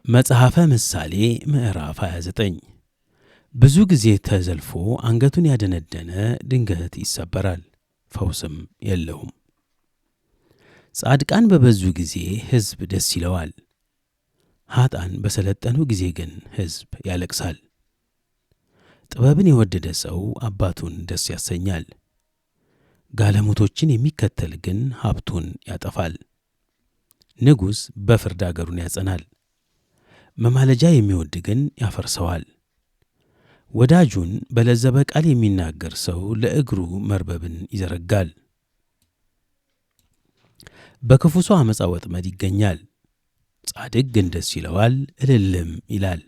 መጽሐፈ ምሳሌ ምዕራፍ 29 ብዙ ጊዜ ተዘልፎ አንገቱን ያደነደነ ድንገት ይሰበራል፣ ፈውስም የለውም። ጻድቃን በበዙ ጊዜ ሕዝብ ደስ ይለዋል፣ ኀጥኣን በሰለጠኑ ጊዜ ግን ሕዝብ ያለቅሳል። ጥበብን የወደደ ሰው አባቱን ደስ ያሰኛል፣ ጋለሞቶችን የሚከተል ግን ሀብቱን ያጠፋል። ንጉሥ በፍርድ አገሩን ያጸናል፣ መማለጃ የሚወድ ግን ያፈርሰዋል። ወዳጁን በለዘበ ቃል የሚናገር ሰው ለእግሩ መርበብን ይዘረጋል። በክፉ ሰው ዓመፃ ወጥመድ ይገኛል፣ ጻድቅ ግን ደስ ይለዋል እልልም ይላል።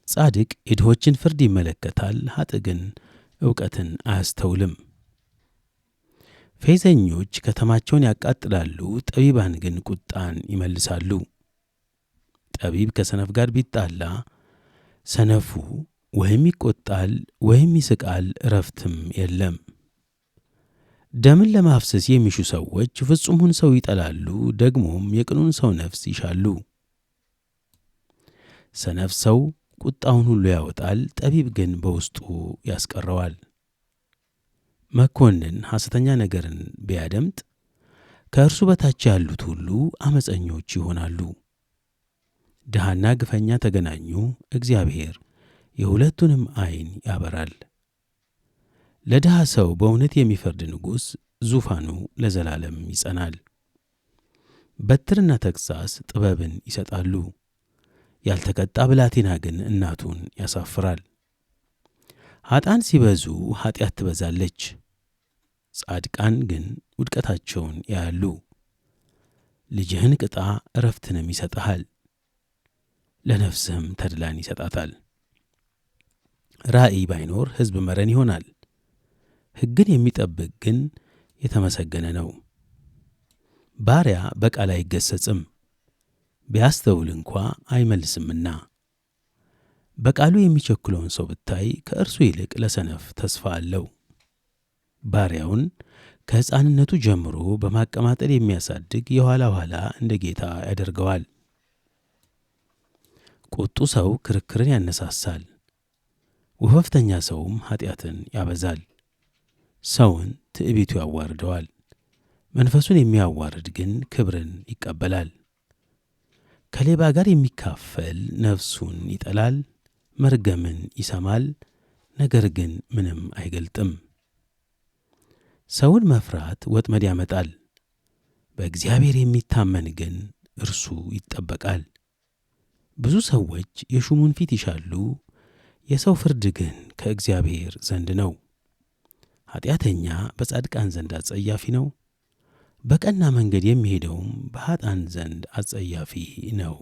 ጻድቅ የድሆችን ፍርድ ይመለከታል፣ ኀጥእ ግን ዕውቀትን አያስተውልም። ፌዘኞች ከተማቸውን ያቃጥላሉ፣ ጠቢባን ግን ቁጣን ይመልሳሉ። ጠቢብ ከሰነፍ ጋር ቢጣላ ሰነፉ ወይም ይቆጣል ወይም ይስቃል፣ እረፍትም የለም። ደምን ለማፍሰስ የሚሹ ሰዎች ፍጹሙን ሰው ይጠላሉ፣ ደግሞም የቅኑን ሰው ነፍስ ይሻሉ። ሰነፍ ሰው ቁጣውን ሁሉ ያወጣል፣ ጠቢብ ግን በውስጡ ያስቀረዋል። መኮንን ሐሰተኛ ነገርን ቢያደምጥ ከእርሱ በታች ያሉት ሁሉ ዓመፀኞች ይሆናሉ። ድሃና ግፈኛ ተገናኙ፣ እግዚአብሔር የሁለቱንም ዓይን ያበራል። ለድሃ ሰው በእውነት የሚፈርድ ንጉሥ ዙፋኑ ለዘላለም ይጸናል። በትርና ተግሣጽ ጥበብን ይሰጣሉ፣ ያልተቀጣ ብላቴና ግን እናቱን ያሳፍራል። ኀጥኣን ሲበዙ ኃጢአት ትበዛለች፣ ጻድቃን ግን ውድቀታቸውን ያያሉ። ልጅህን ቅጣ ዕረፍትንም ይሰጥሃል፣ ለነፍስህም ተድላን ይሰጣታል። ራእይ ባይኖር ሕዝብ መረን ይሆናል፣ ሕግን የሚጠብቅ ግን የተመሰገነ ነው። ባሪያ በቃል አይገሰጽም፣ ቢያስተውል እንኳ አይመልስምና። በቃሉ የሚቸኩለውን ሰው ብታይ ከእርሱ ይልቅ ለሰነፍ ተስፋ አለው። ባሪያውን ከሕፃንነቱ ጀምሮ በማቀማጠል የሚያሳድግ የኋላ ኋላ እንደ ጌታ ያደርገዋል። ቁጡ ሰው ክርክርን ያነሳሳል፣ ወፈፍተኛ ሰውም ኃጢአትን ያበዛል። ሰውን ትዕቢቱ ያዋርደዋል፣ መንፈሱን የሚያዋርድ ግን ክብርን ይቀበላል። ከሌባ ጋር የሚካፈል ነፍሱን ይጠላል፣ መርገምን ይሰማል፣ ነገር ግን ምንም አይገልጥም። ሰውን መፍራት ወጥመድ ያመጣል፣ በእግዚአብሔር የሚታመን ግን እርሱ ይጠበቃል። ብዙ ሰዎች የሹሙን ፊት ይሻሉ፣ የሰው ፍርድ ግን ከእግዚአብሔር ዘንድ ነው። ኃጢአተኛ በጻድቃን ዘንድ አጸያፊ ነው፣ በቀና መንገድ የሚሄደውም በኀጥኣን ዘንድ አጸያፊ ነው።